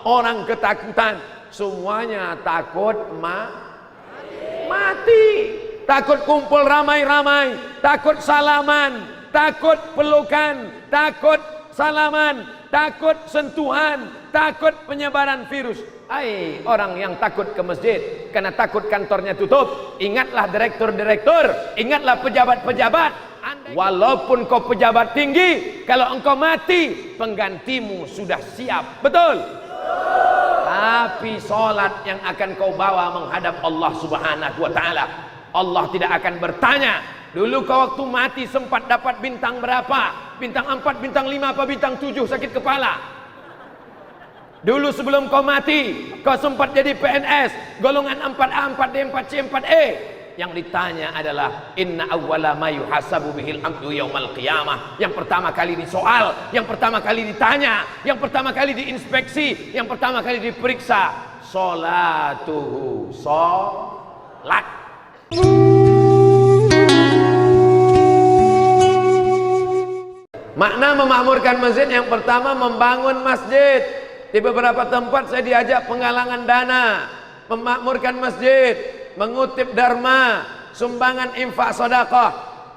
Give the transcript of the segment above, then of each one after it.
orang ketakutan. Semuanya takut mati. Takut kumpul ramai-ramai, takut salaman, takut pelukan, takut salaman, takut sentuhan, takut penyebaran virus. Hai orang yang takut ke masjid karena takut kantornya tutup, ingatlah direktur-direktur, ingatlah pejabat-pejabat. Walaupun kau pejabat tinggi, kalau engkau mati, penggantimu sudah siap. Betul? Tapi sholat yang akan kau bawa menghadap Allah Subhanahu wa ta'ala, Allah tidak akan bertanya, dulu kau waktu mati sempat dapat bintang berapa? Bintang 4, bintang 5, apa bintang 7 sakit kepala? Dulu sebelum kau mati, kau sempat jadi PNS, golongan 4A, 4D, 4C, 4E. Yang ditanya adalah inna awwala ma yuhasabu bihil abdu yaumal qiyamah. Yang pertama kali disoal, yang pertama kali ditanya, yang pertama kali diinspeksi, yang pertama kali diperiksa, sholatuhu, sholat. Makna memakmurkan masjid yang pertama membangun masjid. Di beberapa tempat saya diajak penggalangan dana, memakmurkan masjid, mengutip dharma, sumbangan infak sedekah.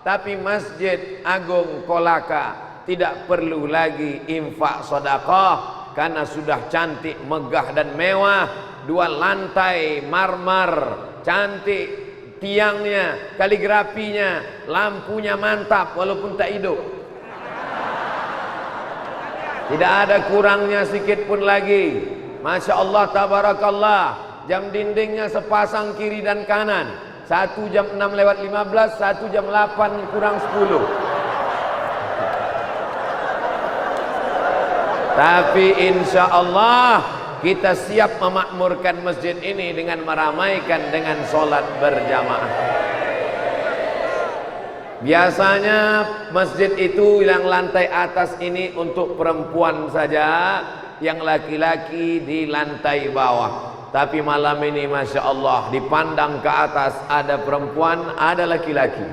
Tapi Masjid Agung Kolaka tidak perlu lagi infak sedekah karena sudah cantik, megah dan mewah. 2 lantai marmer, cantik tiangnya, kaligrafinya, lampunya mantap walaupun tak hidup. Tidak ada kurangnya sedikit pun lagi. Masya Allah, tabarakallah. Jam dindingnya sepasang kiri dan kanan. 1 jam 6 lewat 15, 1 jam 8 kurang 10. Tapi insya Allah kita siap memakmurkan masjid ini dengan meramaikan dengan sholat berjamaah. Biasanya masjid itu yang lantai atas ini untuk perempuan saja, yang laki-laki di lantai bawah. Tapi malam ini Masya Allah, dipandang ke atas ada perempuan, ada laki-laki.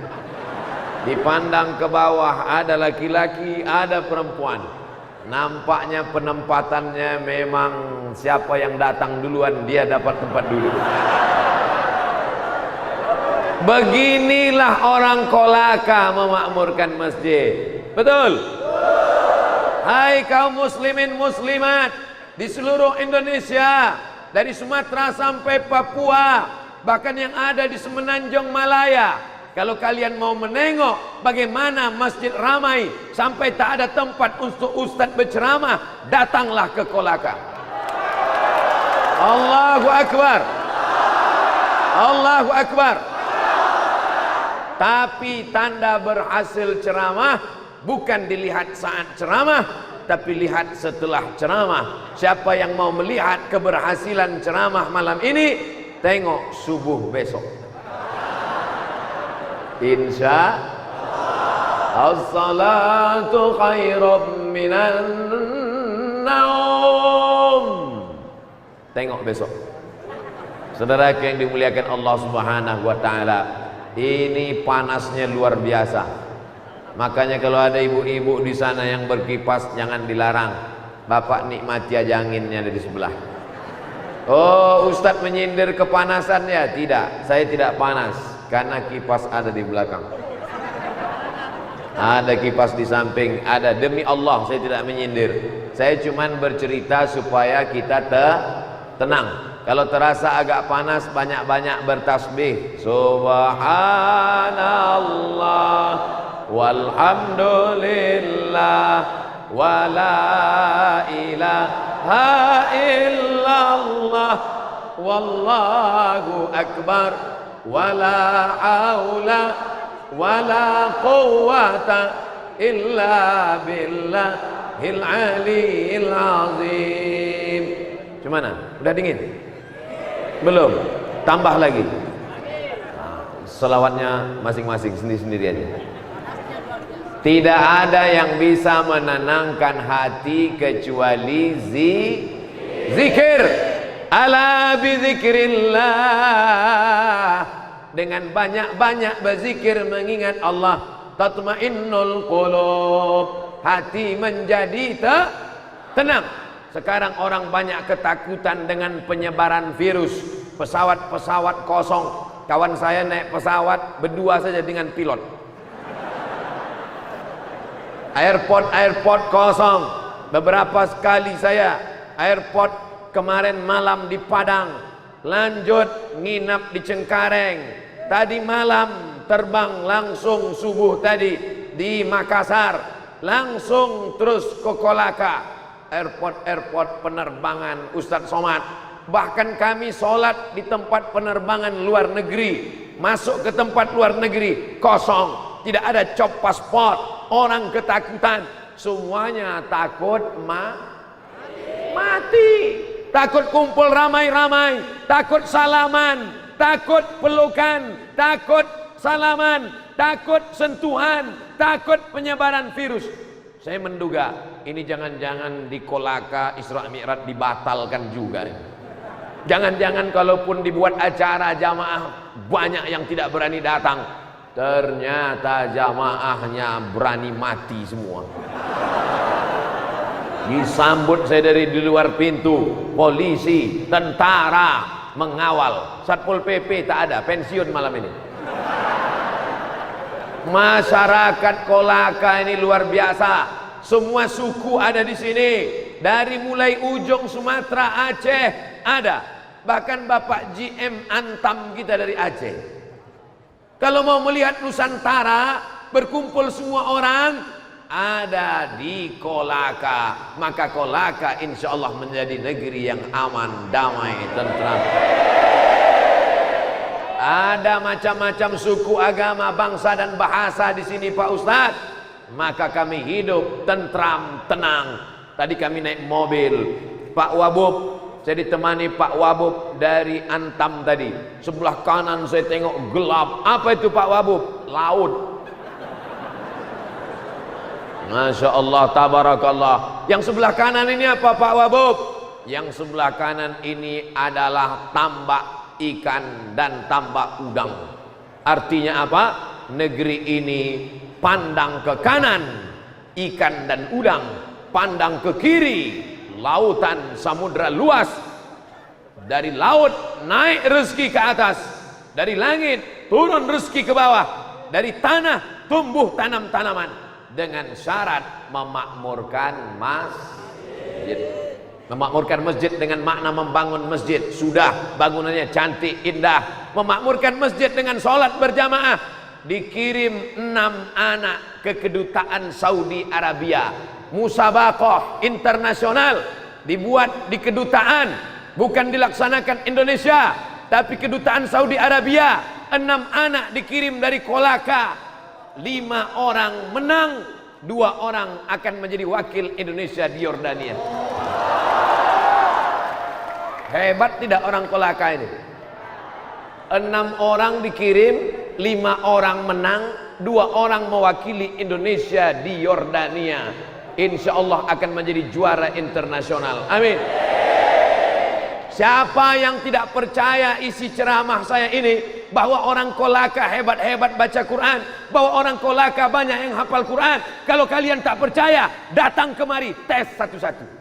Dipandang ke bawah ada laki-laki, ada perempuan. Nampaknya penempatannya memang siapa yang datang duluan dia dapat tempat dulu. Beginilah orang Kolaka memakmurkan masjid. Betul? Hai kaum muslimin muslimat di seluruh Indonesia, dari Sumatera sampai Papua, bahkan yang ada di Semenanjung Malaya. Kalau kalian mau menengok bagaimana masjid ramai sampai tak ada tempat untuk ustadz berceramah, datanglah ke Kolaka. Allahu Akbar. Allahu Akbar. Tapi tanda berhasil ceramah bukan dilihat saat ceramah, tapi lihat setelah ceramah. Siapa yang mau melihat keberhasilan ceramah malam ini, tengok subuh besok. Insya as-salatu khairum minan naum. Tengok besok. Saudara yang dimuliakan Allah Subhanahu wa ta'ala, ini panasnya luar biasa. Makanya kalau ada ibu-ibu di sana yang berkipas, jangan dilarang. Bapak nikmati aja anginnya dari sebelah. Oh, Ustadz menyindir kepanasan ya? Tidak, saya tidak panas karena kipas ada di belakang. Ada kipas di samping, ada. Demi Allah saya tidak menyindir. Saya cuman bercerita supaya kita tenang. Kalau terasa agak panas, banyak-banyak bertasbih. Subhanallah walhamdulillah wala ilaha illallah wallahu akbar wala haula wala quwwata illa billahil aliyil azim. Gimana? Udah dingin? Belum? Tambah lagi. Selawatnya masing-masing, sendiri-sendiri aja. Tidak ada yang bisa menenangkan hati kecuali zikir. Ala bizikrillah. Dengan banyak-banyak berzikir mengingat Allah, tatmainnul qulub. Hati menjadi tenang. Sekarang orang banyak ketakutan dengan penyebaran virus. Pesawat-pesawat kosong. Kawan saya naik pesawat berdua saja dengan pilot. Airport kosong. Beberapa sekali saya airport kemarin malam di Padang, lanjut nginap di Cengkareng. Tadi malam terbang langsung subuh tadi di Makassar, langsung terus ke Kolaka. Airport penerbangan Ustadz Somad. Bahkan kami sholat di tempat penerbangan luar negeri, masuk ke tempat luar negeri kosong, tidak ada cop paspor. Orang ketakutan, semuanya takut mati, takut kumpul ramai-ramai, takut salaman, takut pelukan, takut salaman, takut sentuhan, takut penyebaran virus. Saya menduga ini jangan-jangan di Kolaka Isra Mi'raj dibatalkan juga. Jangan-jangan kalaupun dibuat acara jamaah banyak yang tidak berani datang, ternyata jamaahnya berani mati semua. Disambut saya dari di luar pintu, polisi, tentara mengawal. Satpol PP tak ada, pensiun malam ini. Masyarakat Kolaka ini luar biasa. Semua suku ada di sini. Dari mulai ujung Sumatera, Aceh ada. Bahkan Bapak GM Antam kita dari Aceh. Kalau mau melihat Nusantara, berkumpul semua orang, ada di Kolaka. Maka Kolaka insya Allah menjadi negeri yang aman, damai, tentram. Ada macam-macam suku, agama, bangsa dan bahasa di sini Pak Ustadz. Maka kami hidup tentram, tenang. Tadi kami naik mobil Pak Wabub, saya ditemani Pak Wabub dari Antam tadi. Sebelah kanan saya tengok gelap. Apa itu Pak Wabub? Laut. Masya Allah, tabarakallah. Yang sebelah kanan ini apa Pak Wabub? Yang sebelah kanan ini adalah tambak ikan dan tambak udang. Artinya apa? Negeri ini pandang ke kanan ikan dan udang, pandang ke kiri lautan samudra luas. Dari laut naik rezeki ke atas, dari langit turun rezeki ke bawah, dari tanah tumbuh tanam-tanaman, dengan syarat memakmurkan masjid. Memakmurkan masjid dengan makna membangun masjid. Sudah, bangunannya cantik, indah. Memakmurkan masjid dengan sholat berjamaah. Dikirim 6 anak ke kedutaan Saudi Arabia. Musabaqah internasional dibuat di kedutaan, bukan dilaksanakan Indonesia, tapi kedutaan Saudi Arabia. 6 anak dikirim dari Kolaka. 5 orang menang, 2 orang akan menjadi wakil Indonesia di Yordania. Hebat tidak orang Kolaka ini? 6 orang dikirim, 5 orang menang, 2 orang mewakili Indonesia di Yordania. Insya Allah akan menjadi juara internasional. Amin. Siapa yang tidak percaya isi ceramah saya ini, bahwa orang Kolaka hebat-hebat baca Quran, bahwa orang Kolaka banyak yang hafal Quran, kalau kalian tak percaya, datang kemari, tes satu-satu.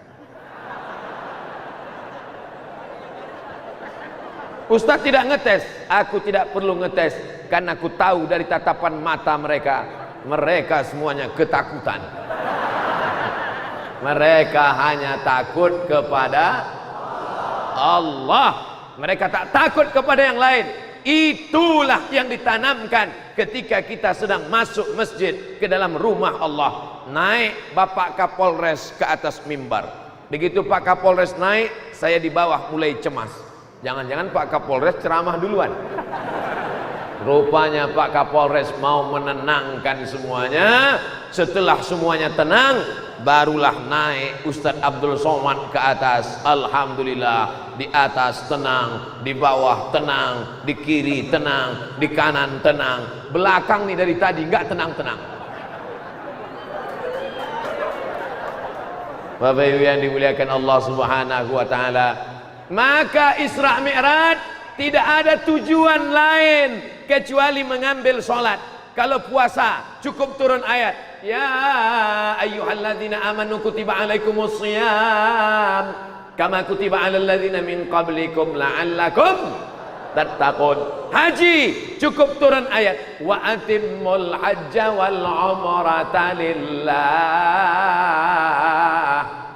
Ustaz tidak ngetes, aku tidak perlu ngetes, karena aku tahu dari tatapan mata mereka, mereka semuanya ketakutan. Mereka hanya takut kepada Allah. Mereka tak takut kepada yang lain. Itulah yang ditanamkan ketika kita sedang masuk masjid ke dalam rumah Allah. Naik Bapak Kapolres ke atas mimbar. Begitu Pak Kapolres naik, saya di bawah mulai cemas. Jangan-jangan Pak Kapolres ceramah duluan. Rupanya Pak Kapolres mau menenangkan semuanya. Setelah semuanya tenang, barulah naik Ustadz Abdul Somad ke atas. Alhamdulillah, di atas tenang, di bawah tenang, di kiri tenang, di kanan tenang. Belakang nih dari tadi nggak tenang-tenang. Bapak Ibu yang dimuliakan Allah Subhanahu wa taala, maka Isra Mi'raj tidak ada tujuan lain kecuali mengambil sholat. Kalau puasa cukup turun ayat, Ya ayyuhalladzina amanu kutiba alaikumus shiyam kama kutiba alal ladzina min qablikum la'allakum tattaqun. Haji cukup turun ayat wa atimmul hajja wal umrata lillah.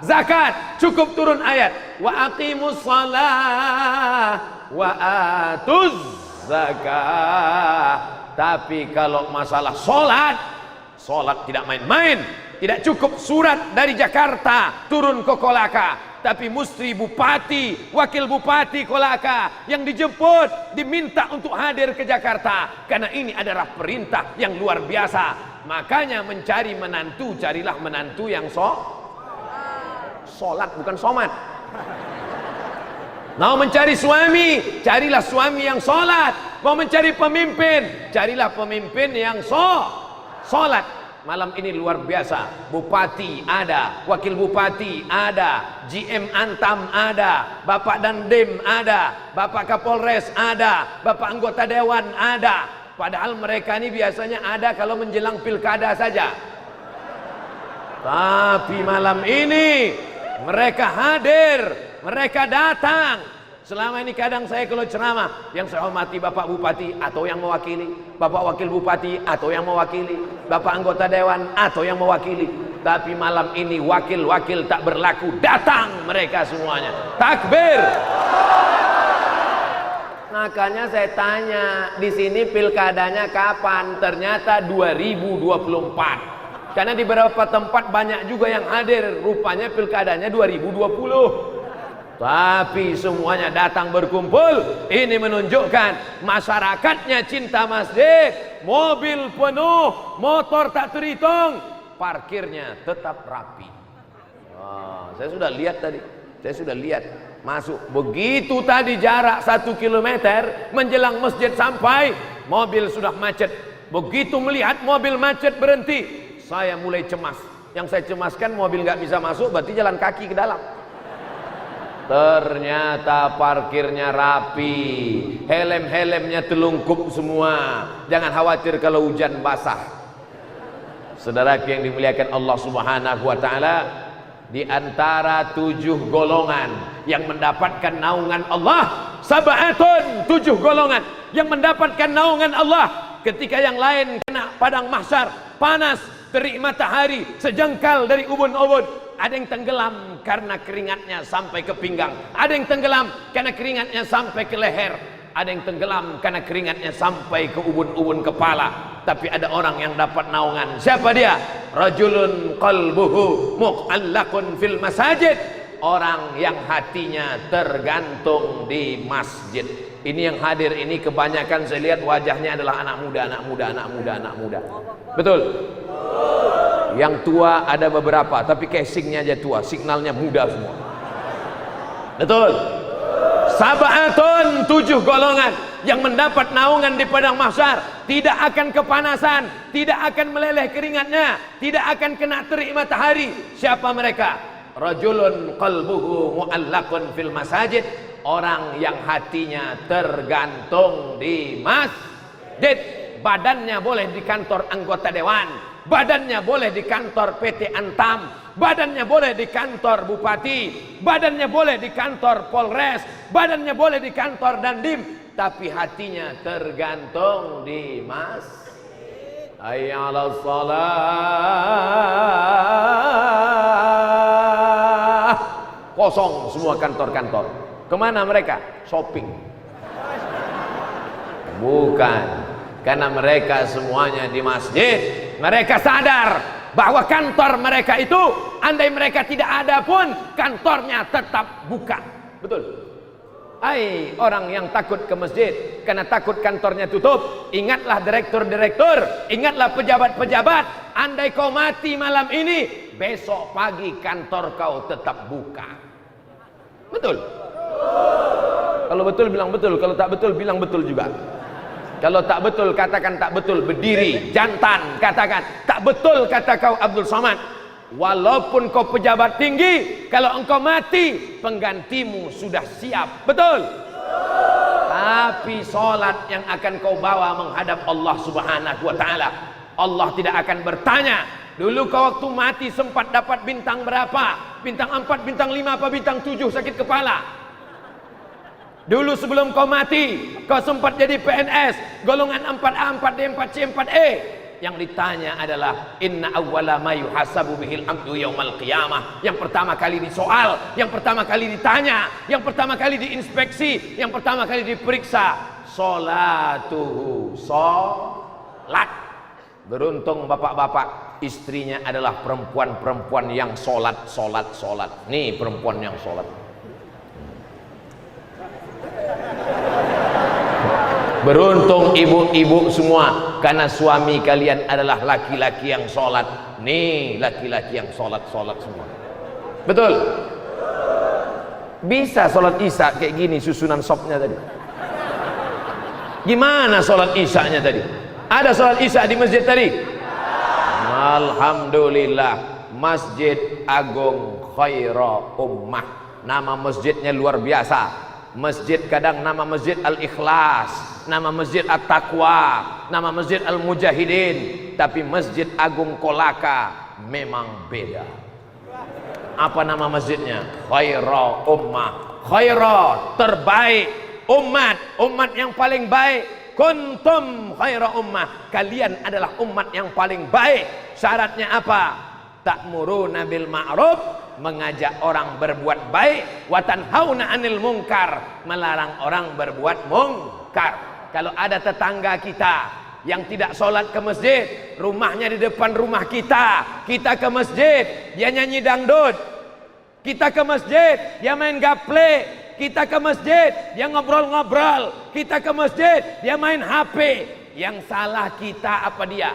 Zakat cukup turun ayat wa aqimus shalah wa atuz zakah. Tapi kalau masalah Sholat tidak main-main. Tidak cukup surat dari Jakarta turun ke Kolaka, tapi mesti bupati, wakil bupati Kolaka yang dijemput, diminta untuk hadir ke Jakarta. Karena ini adalah perintah yang luar biasa. Makanya mencari menantu, carilah menantu yang sholat, bukan somat. Mau mencari suami, carilah suami yang sholat. Mau mencari pemimpin, carilah pemimpin yang sholat. Malam ini luar biasa. Bupati ada, wakil bupati ada, GM Antam ada, Bapak Dandim ada, Bapak Kapolres ada, Bapak anggota dewan ada. Padahal mereka ini biasanya ada kalau menjelang pilkada saja. Tapi malam ini mereka hadir, mereka datang. Selama ini kadang saya kalau ceramah, yang saya hormati Bapak Bupati atau yang mewakili, Bapak Wakil Bupati atau yang mewakili, Bapak Anggota Dewan atau yang mewakili. Tapi malam ini wakil-wakil tak berlaku, datang mereka semuanya. Takbir. Makanya saya tanya, di sini pilkadanya kapan? Ternyata 2024. Karena di beberapa tempat banyak juga yang hadir, rupanya pilkadanya 2020. Tapi semuanya datang berkumpul. Ini menunjukkan masyarakatnya cinta masjid. Mobil penuh, motor tak terhitung, parkirnya tetap rapi. Saya sudah lihat tadi. Saya sudah lihat masuk. Begitu tadi jarak 1 kilometer menjelang masjid sampai, mobil sudah macet. Begitu melihat mobil macet berhenti, saya mulai cemas. Yang saya cemaskan mobil nggak bisa masuk, berarti jalan kaki ke dalam. Ternyata parkirnya rapi, helm-helmnya telungkup semua. Jangan khawatir kalau hujan basah. Saudaraku yang dimuliakan Allah Subhanahu wa taala, di antara 7 golongan yang mendapatkan naungan Allah, sab'atun, 7 golongan yang mendapatkan naungan Allah ketika yang lain kena padang mahsyar, panas, terik matahari, sejengkal dari ubun-ubun. Ada yang tenggelam karena keringatnya sampai ke pinggang. Ada yang tenggelam karena keringatnya sampai ke leher. Ada yang tenggelam karena keringatnya sampai ke ubun-ubun kepala. Tapi ada orang yang dapat naungan. Siapa dia? Rajulun qalbuhu mu'allaqun fil masajid. Orang yang hatinya tergantung di masjid. Ini yang hadir ini kebanyakan saya lihat wajahnya adalah anak muda, anak muda, anak muda, anak muda. Betul? Yang tua ada beberapa, tapi casingnya aja tua, signalnya muda semua. Betul? Sab'atun, 7 golongan yang mendapat naungan di padang mahsyar, tidak akan kepanasan, tidak akan meleleh keringatnya, tidak akan kena terik matahari. Siapa mereka? Rajulun qalbuhu mu'allaqun fil masajid. Orang yang hatinya tergantung di masjid. Badannya boleh di kantor anggota dewan, badannya boleh di kantor PT Antam, badannya boleh di kantor bupati, badannya boleh di kantor Polres, badannya boleh di kantor Dandim, tapi hatinya tergantung di masjid. Hayya 'alas shalah. Kosong semua kantor-kantor. Kemana mereka? Shopping. Bukan. Karena mereka semuanya di masjid. Mereka sadar bahwa kantor mereka itu, andai mereka tidak ada pun, kantornya tetap buka. Betul? Hai orang yang takut ke masjid karena takut kantornya tutup, ingatlah direktur-direktur, ingatlah pejabat-pejabat. Andai kau mati malam ini, besok pagi kantor kau tetap buka. Betul? Kalau betul bilang betul, kalau tak betul bilang betul juga. Kalau tak betul katakan tak betul, berdiri, jantan katakan tak betul, kata kau Abdul Somad. Walaupun kau pejabat tinggi, kalau engkau mati penggantimu sudah siap. Betul? Tapi solat yang akan kau bawa menghadap Allah Subhanahu wa taala, Allah tidak akan bertanya Dulu kau waktu mati sempat dapat bintang berapa? Bintang 4, bintang 5, apa bintang 7 sakit kepala? Dulu sebelum kau mati, kau sempat jadi PNS, golongan 4A, 4D, 4C, 4E. Yang ditanya adalah inna awwala ma yuhasabu bihil abdu yaumal qiyamah. Yang pertama kali disoal, yang pertama kali ditanya, yang pertama kali diinspeksi, yang pertama kali diperiksa, sholatuhu, sholat. Beruntung bapak-bapak, istrinya adalah perempuan-perempuan yang sholat. Nih perempuan yang sholat. Beruntung ibu-ibu semua, karena suami kalian adalah laki-laki yang sholat. Nih laki-laki yang sholat semua. Betul? Bisa sholat isya kayak gini susunan sopnya tadi? Gimana sholat isyanya tadi? Ada sholat isya di masjid tadi? Alhamdulillah. Masjid Agung Khaira Ummah. Nama masjidnya luar biasa. Masjid kadang nama masjid Al-Ikhlas, nama masjid At-Taqwa, nama masjid Al-Mujahidin, tapi Masjid Agung Kolaka memang beda. Apa nama masjidnya? Khaira Ummah. Khaira, terbaik. Umat yang paling baik. Kuntum khaira ummah, kalian adalah umat yang paling baik. Syaratnya apa? Ta'muruna bil ma'ruf, mengajak orang berbuat baik, wa tanhauna 'anil munkar, melarang orang berbuat mungkar. Kalau ada tetangga kita yang tidak sholat ke masjid, rumahnya di depan rumah kita ke masjid, dia nyanyi dangdut. Kita ke masjid, dia main gaple. Kita ke masjid, dia ngobrol-ngobrol. Kita ke masjid, dia main HP. Yang salah kita apa dia?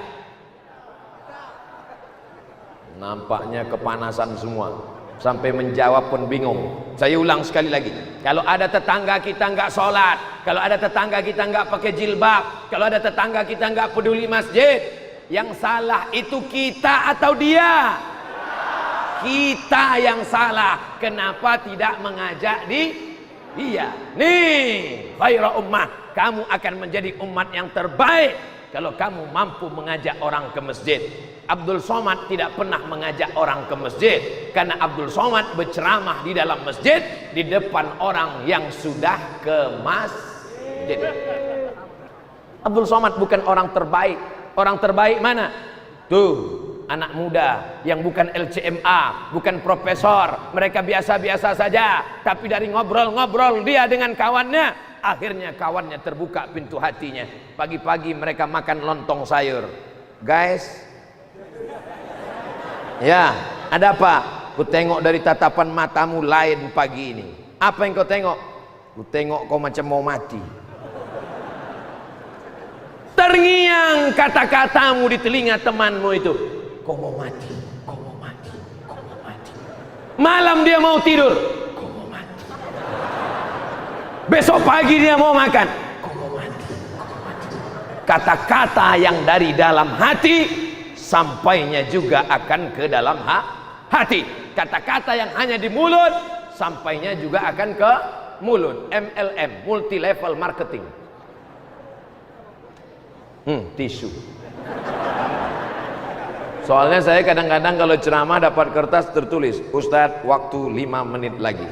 Nampaknya kepanasan semua. Sampai menjawab pun bingung. Saya ulang sekali lagi. Kalau ada tetangga kita nggak sholat, kalau ada tetangga kita nggak pakai jilbab, kalau ada tetangga kita nggak peduli masjid, yang salah itu kita atau dia? Kita yang salah. Kenapa tidak mengajak dia? Nih, khaira ummah, kamu akan menjadi umat yang terbaik kalau kamu mampu mengajak orang ke masjid. Abdul Somad tidak pernah mengajak orang ke masjid karena Abdul Somad berceramah di dalam masjid di depan orang yang sudah ke masjid. Abdul Somad bukan orang terbaik. Orang terbaik mana? Tuh, anak muda yang bukan LCMA, bukan profesor, mereka biasa-biasa saja, tapi dari ngobrol-ngobrol dia dengan kawannya, akhirnya kawannya terbuka pintu hatinya. Pagi-pagi mereka makan lontong sayur. Guys, ya, ada apa? Ku tengok dari tatapan matamu lain pagi ini. Apa yang kau tengok? Ku tengok kau macam mau mati. Terngiang kata-katamu di telinga temanmu itu. Kau mau mati, kau mau mati, kau mau mati. Malam dia mau tidur, kau mau mati. Besok pagi dia mau makan, kau mau mati, kau mau mati. Kata-kata yang dari dalam hati sampainya juga akan ke dalam hati. Kata-kata yang hanya di mulut sampainya juga akan ke mulut. MLM, multi level marketing. Tisu. Soalnya saya kadang-kadang kalau ceramah dapat kertas tertulis, Ustadz waktu 5 menit lagi.